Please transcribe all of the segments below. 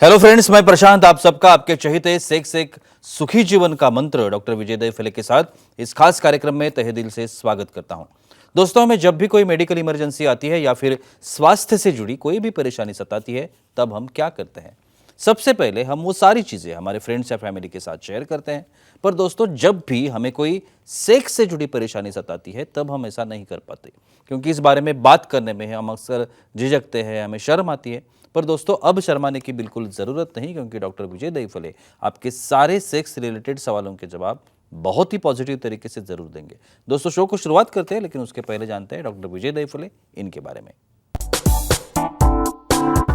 Hello friends, मैं प्रशांत आप सबका आपके चहेते सेक्स एक सुखी जीवन का मंत्र डॉक्टर विजय देवफले के साथ इस खास कार्यक्रम में तहे दिल से स्वागत करता हूं। दोस्तों, हमें जब भी कोई मेडिकल इमरजेंसी आती है या फिर स्वास्थ्य से जुड़ी कोई भी परेशानी सताती है, तब हम क्या करते हैं? सबसे पहले हम वो सारी चीजें हमारे फ्रेंड्स या फैमिली के साथ शेयर करते हैं। पर दोस्तों, जब भी हमें कोई सेक्स से जुड़ी परेशानी सताती है, तब हम ऐसा नहीं कर पाते, क्योंकि इस बारे में बात करने में हम अक्सर झिझकते हैं, हमें शर्म आती है। पर दोस्तों, अब शर्माने की बिल्कुल ज़रूरत नहीं, क्योंकि डॉक्टर विजय देवफले आपके सारे सेक्स रिलेटेड सवालों के जवाब बहुत ही पॉजिटिव तरीके से ज़रूर देंगे। दोस्तों, शो को शुरुआत करते हैं, लेकिन उसके पहले जानते हैं डॉक्टर विजय देवफले इनके बारे में।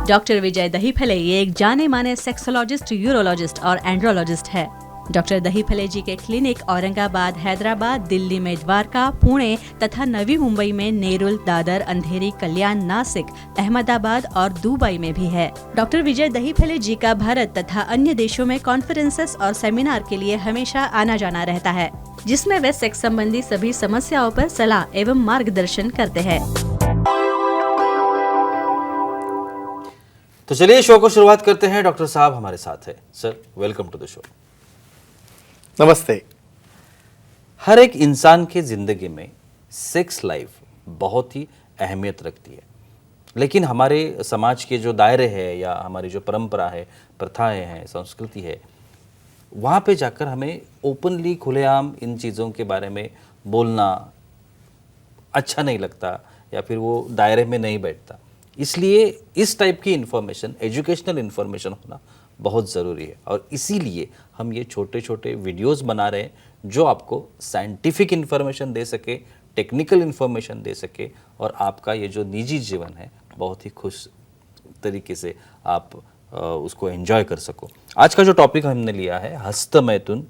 डॉक्टर विजय दहीफले ये एक जाने माने सेक्सोलॉजिस्ट, यूरोलॉजिस्ट और एंड्रोलॉजिस्ट है। डॉक्टर दहीफले जी के क्लिनिक औरंगाबाद, हैदराबाद, दिल्ली में द्वारका, पुणे तथा नवी मुंबई में नेरुल, दादर, अंधेरी, कल्याण, नासिक, अहमदाबाद और दुबई में भी है। डॉक्टर विजय दहीफले जी का भारत तथा अन्य देशों में कॉन्फ्रेंसेस और सेमिनार के लिए हमेशा आना जाना रहता है, जिसमें वे सेक्स संबंधी सभी समस्याओं पर सलाह एवं मार्गदर्शन करते हैं। तो चलिए शो को शुरुआत करते हैं। डॉक्टर साहब हमारे साथ है। Sir, welcome to the show. नमस्ते। हर एक इंसान की जिंदगी में सेक्स लाइफ बहुत ही अहमियत रखती है, लेकिन हमारे समाज के जो दायरे हैं या हमारी जो परंपरा है, प्रथाएं हैं, संस्कृति है, वहाँ पे जाकर हमें ओपनली खुलेआम इन चीज़ों के बारे में बोलना अच्छा नहीं लगता या फिर वो दायरे में नहीं बैठता। इसलिए इस टाइप की इन्फॉर्मेशन, एजुकेशनल इन्फॉर्मेशन होना बहुत ज़रूरी है, और इसीलिए हम ये छोटे छोटे वीडियोस बना रहे हैं जो आपको साइंटिफिक इन्फॉर्मेशन दे सके, टेक्निकल इन्फॉर्मेशन दे सके, और आपका ये जो निजी जीवन है बहुत ही खुश तरीके से आप उसको एंजॉय कर सको। आज का जो टॉपिक हमने लिया है हस्तमैथुन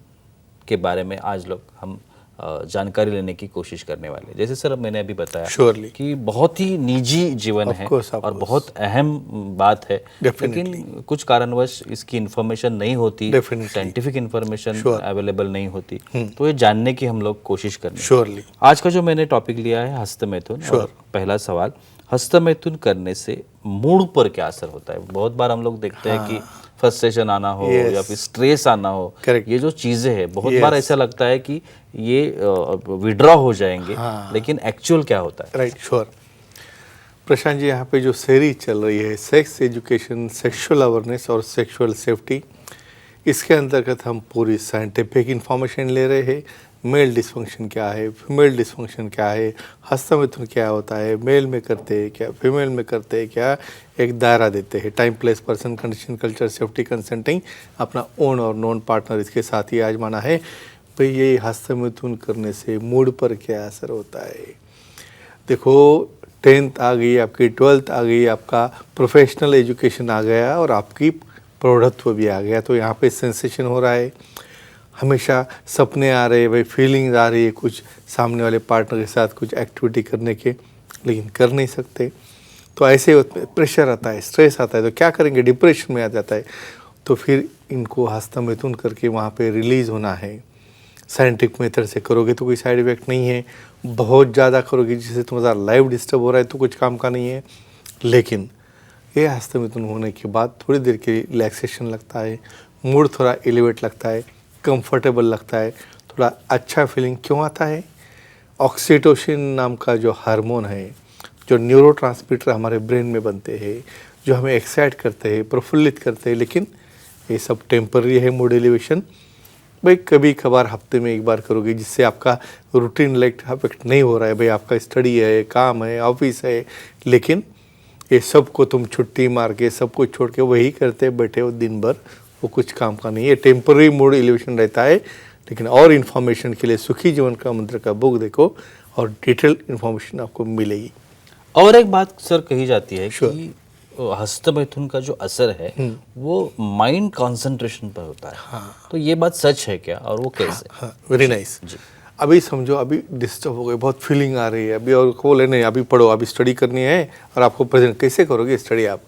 के बारे में, आज लोग हम जानकारी लेने की कोशिश करने वाले। जैसे सर मैंने अभी बताया Surely. कि बहुत ही निजी जीवन है और बहुत अहम बात है, लेकिन कुछ कारणवश इसकी इन्फॉर्मेशन नहीं होती, साइंटिफिक इन्फॉर्मेशन अवेलेबल नहीं होती, तो ये जानने की हम लोग कोशिश करते हैं। आज का जो मैंने टॉपिक लिया है हस्तमैथुन, और पहला सवाल, हस्तमैथुन करने से मूड पर क्या असर होता है? बहुत बार हम लोग देखते हैं कि फ्रस्ट्रेशन आना हो या फिर स्ट्रेस आना हो, ये जो चीजें हैं बहुत बार ऐसा लगता है कि ये विड्रॉ हो जाएंगे, लेकिन एक्चुअल क्या होता है? Right, sure. प्रशांत जी, यहाँ पे जो सीरीज चल रही है सेक्स एजुकेशन, सेक्सुअल अवेयरनेस और सेक्सुअल सेफ्टी, इसके अंतर्गत हम पूरी साइंटिफिक इंफॉर्मेशन ले रहे हैं। मेल डिस्फंक्शन क्या है, फीमेल डिस्फंक्शन क्या है, हस्तमैथुन क्या होता है, मेल में करते हैं क्या, फीमेल में करते हैं क्या, एक दायरा देते हैं। Time, place, person, condition, culture, safety, consenting, अपना ओन और नॉन पार्टनर इसके साथ ही आजमाना है। भाई ये हस्तमैथुन करने से मूड पर क्या असर होता है? देखो, 10th आ गई आपकी, 12th आ गई, आपका प्रोफेशनल एजुकेशन आ गया और आपकी प्रौढ़त्व भी आ गया, तो यहाँ पे सेंसेशन हो रहा है, हमेशा सपने आ रहे हैं, भाई फीलिंग्स आ रही है कुछ सामने वाले पार्टनर के साथ कुछ एक्टिविटी करने के, लेकिन कर नहीं सकते। तो ऐसे प्रेशर आता है, स्ट्रेस आता है, तो क्या करेंगे? डिप्रेशन में आ जाता है। तो फिर इनको हस्तमैथुन करके वहाँ पे रिलीज़ होना है। साइंटिफिक मेथड से करोगे तो कोई साइड इफेक्ट नहीं है, बहुत ज़्यादा करोगे जिससे तुम्हारा लाइफ डिस्टर्ब हो रहा है तो कुछ काम का नहीं है। लेकिन ये हस्तमैथुन होने के बाद थोड़ी देर के रिलैक्सेशन लगता है, मूड थोड़ा एलिवेट लगता है, कंफर्टेबल लगता है, थोड़ा अच्छा फीलिंग क्यों आता है? ऑक्सीटोसिन नाम का जो हार्मोन है, जो न्यूरोट्रांसमीटर हमारे ब्रेन में बनते हैं, जो हमें एक्साइट करते हैं, प्रफुल्लित करते हैं, लेकिन ये सब टेम्पररी है। मूड एलिवेशन भाई कभी कभार हफ्ते में एक बार करोगे, जिससे आपका रूटीन लाइफ अफेक्ट नहीं हो रहा है। भाई आपका स्टडी है, काम है, ऑफिस है, लेकिन ये सब को तुम छुट्टी मार के सब कुछ छोड़ के वही करते बैठे हो दिन भर, वो कुछ काम का नहीं है। टेम्पररी मूड एलिवेशन रहता है। लेकिन और इन्फॉर्मेशन के लिए सुखी जीवन का मंत्र का बुक देखो और डिटेल इन्फॉर्मेशन आपको मिलेगी। और एक बात सर कही जाती है कि हस्तमैथुन का जो असर है वो माइंड कंसंट्रेशन पर होता है। तो ये बात सच है क्या, और वो कैसे? Very nice. अभी समझो, अभी डिस्टर्ब हो गए, बहुत फीलिंग आ रही है अभी, और बोले नहीं अभी पढ़ो, अभी स्टडी करनी है, और आपको प्रेजेंट कैसे करोगे स्टडी? आप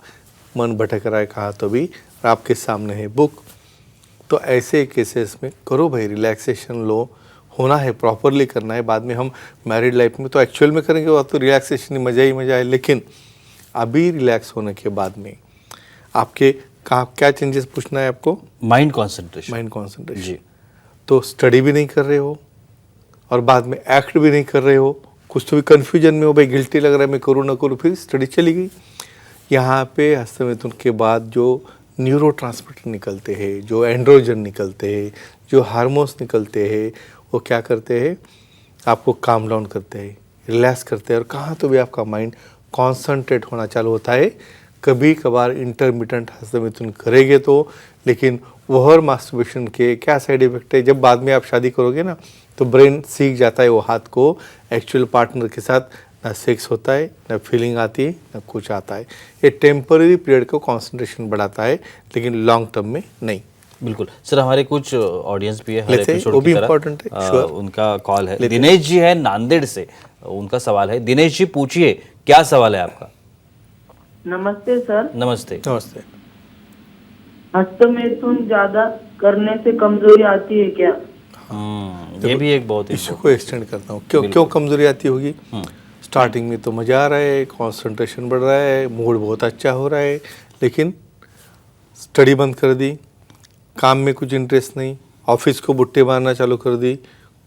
मन भटक रहा है कहाँ तो भी, और आपके सामने है बुक। तो ऐसे केसेस में करो भाई, रिलैक्सेशन लो, होना है, प्रॉपरली करना है। बाद में हम मैरिड लाइफ में तो एक्चुअल में करेंगे, वो तो रिलैक्सेशन मज़ा ही मज़ा है। लेकिन अभी रिलैक्स होने के बाद में आपके कहाँ क्या चेंजेस पूछना है आपको? Mind concentration. Mind concentration. जी। तो स्टडी भी नहीं कर रहे हो और बाद में एक्ट भी नहीं कर रहे हो, कुछ तो भी कन्फ्यूजन में हो, भाई गिल्टी लग रहा है मैं करूँ ना करूँ, फिर स्टडी चली गई। यहाँ पे हस्तमैथुन के बाद जो न्यूरोट्रांसमीटर निकलते हैं, जो एंड्रोजन निकलते हैं, जो हार्मोन्स निकलते हैं, वो क्या करते हैं, आपको काम डाउन करते हैं, रिलैक्स करते हैं और कहाँ तो भी आपका माइंड कॉन्सनट्रेट होना चालू होता है। कभी कभार इंटरमिटेंट हस्तमैथुन करेंगे तो, लेकिन ओवर मास्टरबेशन के क्या साइड इफेक्ट है, जब बाद में आप शादी करोगे ना तो ब्रेन सीख जाता है वो हाथ को एक्चुअल पार्टनर के साथ ना सेक्स होता है, ना फीलिंग आती है, ना कुछ आता है। ये टेम्पररी पीरियड को कंसंट्रेशन बढ़ाता है, लेकिन लॉन्ग टर्म में नहीं। बिल्कुल सर, हमारे कुछ ऑडियंस भी है हर लेते हैं, एपिसोड वो की भी तरह। important है, sure। उनका कॉल है, दिनेश जी है नांदेड़ से, उनका सवाल है। दिनेश जी पूछिए, क्या सवाल है आपका? नमस्ते सर। नमस्ते। नमस्ते। हस्तमैथुन ज्यादा करने से कमजोरी आती है क्या? ये भी एक बहुत इश्यू को एक्सटेंड करता हूँ। क्यों कमजोरी आती होगी? स्टार्टिंग में तो मज़ा आ रहा है, कंसंट्रेशन बढ़ रहा है, मूड बहुत अच्छा हो रहा है, लेकिन स्टडी बंद कर दी, काम में कुछ इंटरेस्ट नहीं, ऑफिस को बुट्टे मारना चालू कर दी,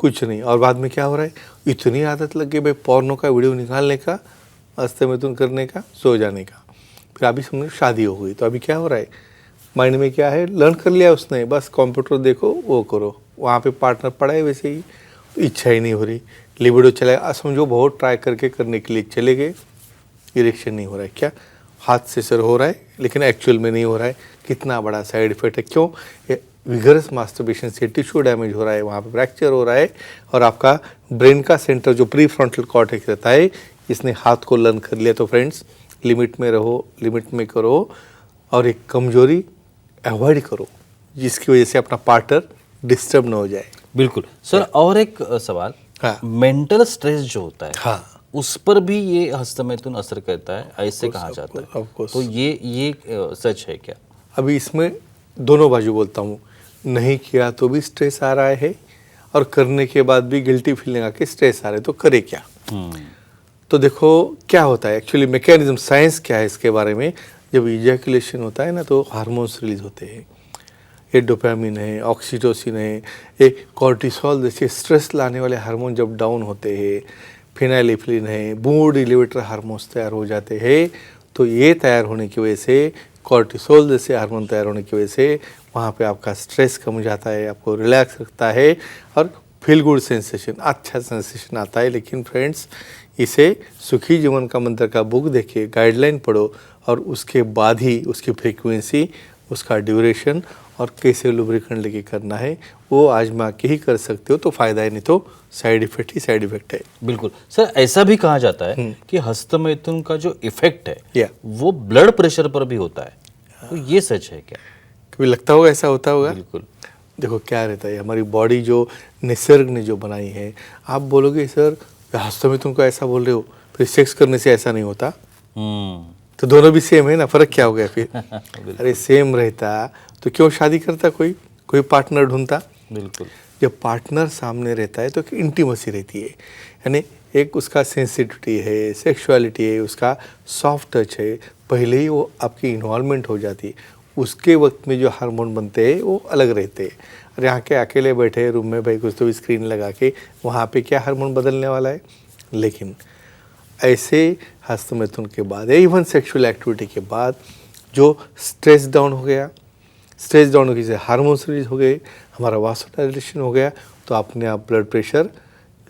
कुछ नहीं। और बाद में क्या हो रहा है, इतनी आदत लग गई भाई पोर्नो का वीडियो निकालने का, हस्तमैथुन करने का, सो जाने का। फिर अभी समझो शादी हो गई, तो अभी क्या हो रहा है, माइंड में क्या है, लर्न कर लिया उसने, बस कंप्यूटर देखो वो करो, वहाँ पे पार्टनर पड़ा है वैसे ही, तो इच्छा ही नहीं हो रही, लिबिडो चला, समझो बहुत ट्राई करके करने के लिए चले गए, इरेक्शन नहीं हो रहा है। क्या हाथ से सर हो रहा है, लेकिन एक्चुअल में नहीं हो रहा है। कितना बड़ा साइड इफेक्ट है। क्यों? विगरस मास्टरबेशन से टिश्यू डैमेज हो रहा है, वहाँ पे फ्रैक्चर हो रहा है, और आपका ब्रेन का सेंटर जो प्री फ्रंटल कॉर्टेक्स रहता है, इसने हाथ को लर्न कर लिया। तो फ्रेंड्स, लिमिट में रहो, लिमिट में करो, और एक कमजोरी अवॉइड करो जिसकी वजह से अपना पार्टनर डिस्टर्ब ना हो जाए। बिल्कुल सर। और एक सवाल, हाँ। मेंटल स्ट्रेस जो होता है, हाँ, उस पर भी ये हस्तमैथुन असर करता है, ऐसे कहा जाता है। of course। तो ये सच है क्या? अभी इसमें दोनों बाजू बोलता हूँ, नहीं किया तो भी स्ट्रेस आ रहा है, और करने के बाद भी गिल्टी फीलिंग आके स्ट्रेस आ रहा है, तो करे क्या? तो देखो क्या होता है एक्चुअली, मैकेनिज्म साइंस क्या है इसके बारे में। जब इजैकुलेशन होता है ना, तो हार्मोन्स रिलीज होते हैं, ये डोपामिन है, ऑक्सीटोसिन है, ये कॉर्टिसोल जैसे स्ट्रेस लाने वाले हार्मोन जब डाउन होते हैं, फिनाइलेफ्रिन है, मूड इलेवेटर हार्मोन्स तैयार हो जाते हैं। तो ये तैयार होने की वजह से, कॉर्टिसोल जैसे हार्मोन तैयार होने की वजह से, वहाँ पे आपका स्ट्रेस कम हो जाता है, आपको रिलैक्स रखता है, और फील गुड सेंसेशन, अच्छा सेंसेशन आता है। लेकिन फ्रेंड्स, इसे सुखी जीवन का मंत्र का बुक देखिए, गाइडलाइन पढ़ो, और उसके बाद ही उसकी फ्रीक्वेंसी, उसका ड्यूरेशन और कैसे लुब्रिकेंट लेके करना है, वो आजमा के ही कर सकते हो, तो फायदा है, नहीं तो साइड इफेक्ट ही साइड इफेक्ट है। बिल्कुल सर। ऐसा भी कहा जाता है कि हस्तमैथुन का जो इफेक्ट है या वो ब्लड प्रेशर पर भी होता है, तो ये सच है क्या? कभी लगता होगा ऐसा होता होगा? बिल्कुल। देखो क्या रहता है, हमारी बॉडी जो निसर्ग ने जो बनाई है, आप बोलोगे सर हस्तमैथुन को ऐसा बोल रहे हो, फिर सेक्स करने से ऐसा नहीं होता, तो दोनों भी सेम है ना, फर्क क्या हो गया फिर? अरे सेम रहता तो क्यों शादी करता, कोई पार्टनर ढूंढता? बिल्कुल। जब पार्टनर सामने रहता है तो इंटीमेसी रहती है, यानी एक उसका सेंसिटिविटी है, सेक्सुअलिटी है, उसका सॉफ्ट टच है, पहले ही वो आपकी इन्वॉल्वमेंट हो जाती है। उसके वक्त में जो हार्मोन बनते हैं वो अलग रहते हैं। और यहाँ के अकेले बैठे रूम में भाई कुछ तो भी स्क्रीन लगा के, वहाँ पे क्या हार्मोन बदलने वाला है? लेकिन ऐसे हस्तमैथुन के बाद, इवन सेक्सुअल एक्टिविटी के बाद, जो स्ट्रेस डाउन हो गया, स्ट्रेस डाउन होने से हार्मोन्स रिलीज हो गए, हमारा वासोडाइलेशन हो गया, तो अपने आप ब्लड प्रेशर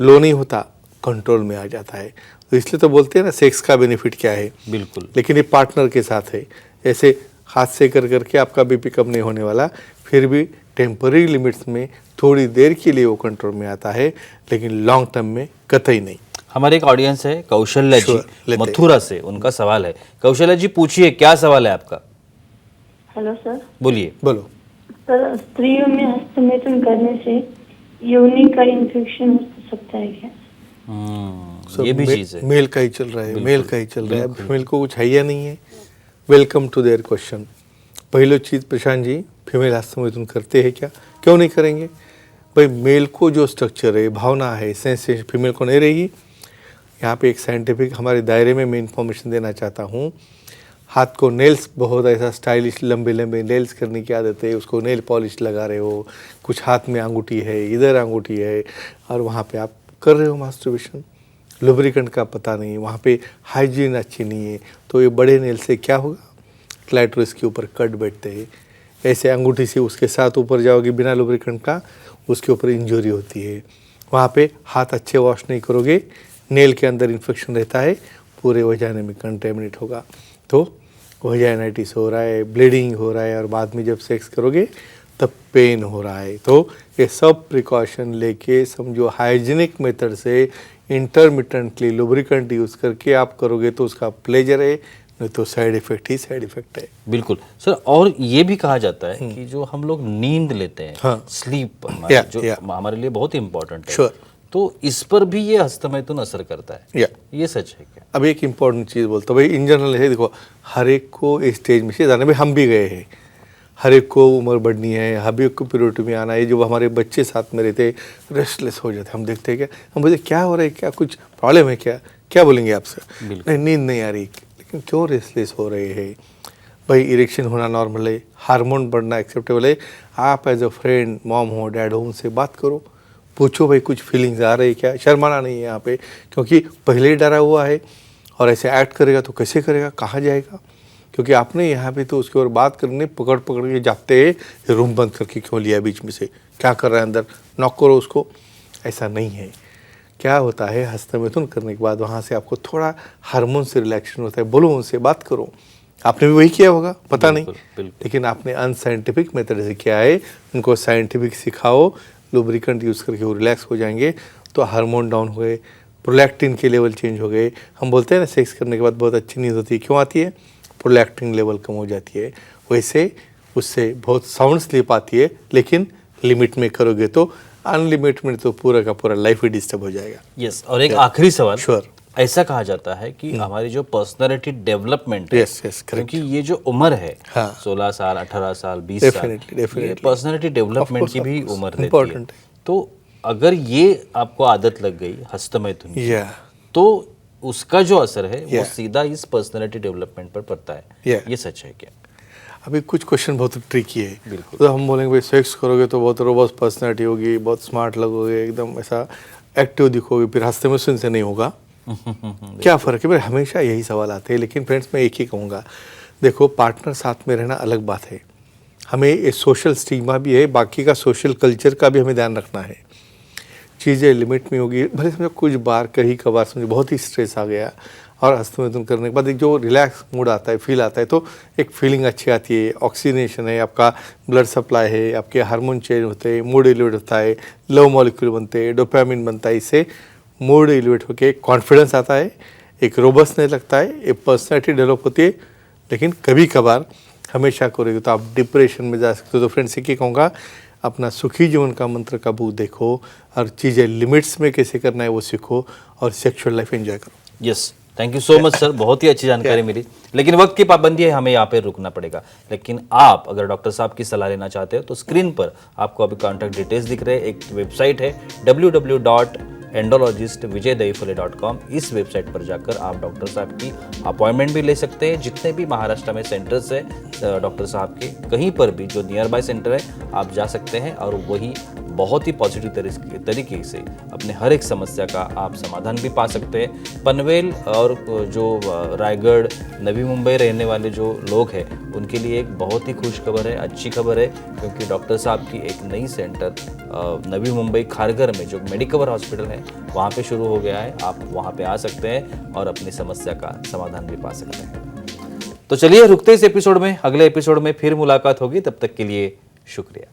लो नहीं होता, कंट्रोल में आ जाता है। तो इसलिए तो बोलते हैं ना, सेक्स का बेनिफिट क्या है? बिल्कुल। लेकिन ये पार्टनर के साथ है। ऐसे हाथ से कर करके आपका बीपी कम नहीं होने वाला, फिर भी टेम्पररी लिमिट्स में थोड़ी देर के लिए वो कंट्रोल में आता है, लेकिन लॉन्ग टर्म में कतई नहीं। हमारे एक ऑडियंस है कौशल्या जी, लेते हैं। मथुरा से, उनका सवाल है। कौशल्या जी पूछिए, क्या सवाल है आपका? Hello sir. बोलिए। बोलो। सर, स्त्रियों में हस्तमैथुन करने से योनि का इन्फेक्शन हो सकता है क्या? ये भी चीज है। मेल का ही चल रहा है, मेल का ही चल रहा है, फीमेल को कुछ है या नहीं है? Welcome to their question. पहली चीज़ प्रशांत जी, फीमेल हस्तमैथुन करते हैं क्या? क्यों नहीं करेंगे भाई? मेल को जो स्ट्रक्चर है, भावना है, सेंसेशन फीमेल को नहीं रहेगी। यहाँ पे एक साइंटिफिक हमारे दायरे में मैं इंफॉर्मेशन देना चाहता हूँ। हाथ को नेल्स बहुत ऐसा स्टाइलिश लंबे लंबे नेल्स करने की आदत है, उसको नेल पॉलिश लगा रहे हो, कुछ हाथ में अंगूठी है, इधर अंगूठी है, और वहाँ पे आप कर रहे हो मास्टरबेशन, लुब्रिकेंट का पता नहीं, वहाँ पे हाइजीन अच्छी नहीं है, तो ये बड़े नेल से क्या होगा, क्लाइटोरिस के ऊपर कट बैठते हैं। ऐसे अंगूठी से उसके साथ ऊपर जाओगे बिना लुब्रिकेंट का, उसके ऊपर इंजरी होती है। वहाँ पे हाथ अच्छे वॉश नहीं करोगे, नेल के अंदर इन्फेक्शन रहता है, पूरे वजाने में कंटेमिनेट होगा, तो वजाइनाइटिस हो रहा है, ब्लीडिंग हो रहा है, और बाद में जब सेक्स करोगे तब पेन हो रहा है। तो ये सब प्रिकॉशन लेके समझो, हाइजीनिक मेथड से इंटरमिटेंटली लुब्रिकेंट यूज़ करके आप करोगे तो उसका प्लेजर है, नहीं तो साइड इफेक्ट ही साइड इफेक्ट है। बिल्कुल सर। और ये भी कहा जाता है कि जो हम लोग नींद लेते हैं, हाँ। स्लीप Yeah, जो yeah. हमारे लिए बहुत इंपॉर्टेंट है, Sure. तो इस पर भी ये हस्तमैथुन असर करता है। Yeah. ये सच है क्या? अब एक इम्पॉर्टेंट चीज़ बोलता हूँ भाई, इन जनरल है, देखो हर एक को इस स्टेज में से जाना, भाई हम भी गए हैं, हर एक को उम्र बढ़नी है, हर एक को पीरियड में आना है। जो हमारे बच्चे साथ में रहते रेस्टलेस हो जाते, हम देखते हैं क्या, हम बोलते क्या हो रहा है, क्या कुछ प्रॉब्लम है क्या, क्या बोलेंगे आपसे, नहीं नींद नहीं आ रही, लेकिन क्यों रेस्टलेस हो रहे हैं भाई? इरेक्शन होना नॉर्मल है, हार्मोन बढ़ना एक्सेप्टेबल है। आप एज अ फ्रेंड, मॉम हो, डैड हो, उनसे बात करो, पूछो भाई कुछ फीलिंग्स आ रही है क्या, शर्माना नहीं है यहाँ पे, क्योंकि पहले ही डरा हुआ है और ऐसे एक्ट करेगा तो कैसे करेगा, कहाँ जाएगा, क्योंकि आपने यहाँ पे तो उसके और बात करने पकड़ पकड़ के जाते हैं, रूम बंद करके क्यों लिया बीच में से, क्या कर रहा है अंदर, नॉक करो उसको। ऐसा नहीं है। क्या होता है, हस्तमैथुन करने के बाद वहाँ से आपको थोड़ा हार्मोन से रिलैक्सेशन होता है, बोलो उनसे, बात करो। आपने भी वही किया होगा, पता नहीं, लेकिन आपने अनसाइंटिफिक मेथड से किया है, उनको साइंटिफिक सिखाओ, लुब्रिकेंट यूज़ करके वो रिलैक्स हो जाएंगे, तो हार्मोन डाउन हो गए, प्रोलैक्टिन के लेवल चेंज हो गए। हम बोलते हैं ना सेक्स करने के बाद बहुत अच्छी नींद होती है, क्यों आती है, प्रोलैक्टिन लेवल कम हो जाती है। वैसे उससे बहुत साउंड स्लीप आती है, लेकिन लिमिट में करोगे तो, अनलिमिटेड में तो पूरा का पूरा लाइफ ही डिस्टर्ब हो जाएगा। यस। और एक आखिरी सवाल, श्योर, ऐसा कहा जाता है कि हमारी जो पर्सनालिटी डेवलपमेंट है, क्योंकि ये जो उम्र है, 16 साल, 18 साल, 20 साल, ये पर्सनालिटी डेवलपमेंट की भी उम्र रहती है। तो अगर ये आपको आदत लग गई हस्तमैथुन की, तो उसका जो असर है वो सीधा इस पर्सनालिटी डेवलपमेंट पर पड़ता है। ये सच है क्या? अभी कुछ क्वेश्चन बहुत ट्रिकी है। तो हम बोलेंगे भाई सेक्स करोगे तो बहुत रोबस्ट पर्सनालिटी होगी, बहुत स्मार्ट लगोगे, एकदम ऐसा एक्टिव दिखोगे, फिर हस्तमैथुन से नहीं होगा। क्या फ़र्क है भाई, हमेशा यही सवाल आते हैं। लेकिन फ्रेंड्स मैं एक ही कहूँगा, देखो पार्टनर साथ में रहना अलग बात है, हमें ये सोशल स्टिग्मा भी है, बाकी का सोशल कल्चर का भी हमें ध्यान रखना है। चीज़ें लिमिट में होगी, भले समझो कुछ बार कहीं कभार समझो बहुत ही स्ट्रेस आ गया और हस्तमैथुन करने के बाद एक जो रिलैक्स मूड आता है, फील आता है, तो एक फीलिंग अच्छी आती है, ऑक्सीजनेशन है, आपका ब्लड सप्लाई है, आपके हार्मोन चेंज होते हैं, मूड एलिवेट होता है, लव मॉलिक्यूल बनते हैं, डोपामिन बनता है, इससे मूड एलिवेट होकर कॉन्फिडेंस आता है, एक रोबस्टनेस लगता है, एक पर्सनैलिटी डेवलप होती है। लेकिन कभी कभार हमेशा करोगे तो आप डिप्रेशन में जा सकते हो। तो फ्रेंड्स ये कहूँगा, अपना सुखी जीवन का मंत्र का बुक देखो और चीज़ें लिमिट्स में कैसे करना है वो सीखो और सेक्सुअल लाइफ एंजॉय करो। Yes, thank you so much sir, बहुत ही अच्छी जानकारी मिली। लेकिन वक्त की पाबंदी है, हमें यहाँ पे रुकना पड़ेगा। लेकिन आप अगर डॉक्टर साहब की सलाह लेना चाहते हो तो स्क्रीन पर आपको अभी कॉन्टैक्ट डिटेल्स दिख रहे हैं। एक वेबसाइट है www.andrologistvijaydahifale.com। इस वेबसाइट पर जाकर आप डॉक्टर साहब की अपॉइंटमेंट भी ले सकते हैं। जितने भी महाराष्ट्र में सेंटर्स है डॉक्टर साहब के, कहीं पर भी जो नियर बाय सेंटर है आप जा सकते हैं और वही बहुत ही पॉजिटिव तरीके से अपने हर एक समस्या का आप समाधान भी पा सकते हैं। पनवेल और जो रायगढ़, नवी मुंबई रहने वाले जो लोग हैं उनके लिए एक बहुत ही खुश खबर है, अच्छी खबर है, क्योंकि डॉक्टर साहब की एक नई सेंटर नवी मुंबई खारघर में जो मेडिकवर हॉस्पिटल है वहाँ पे शुरू हो गया है। आप वहाँ पे आ सकते हैं और अपनी समस्या का समाधान भी पा सकते हैं। तो चलिए रुकते इस एपिसोड में, अगले एपिसोड में फिर मुलाकात होगी। तब तक के लिए शुक्रिया।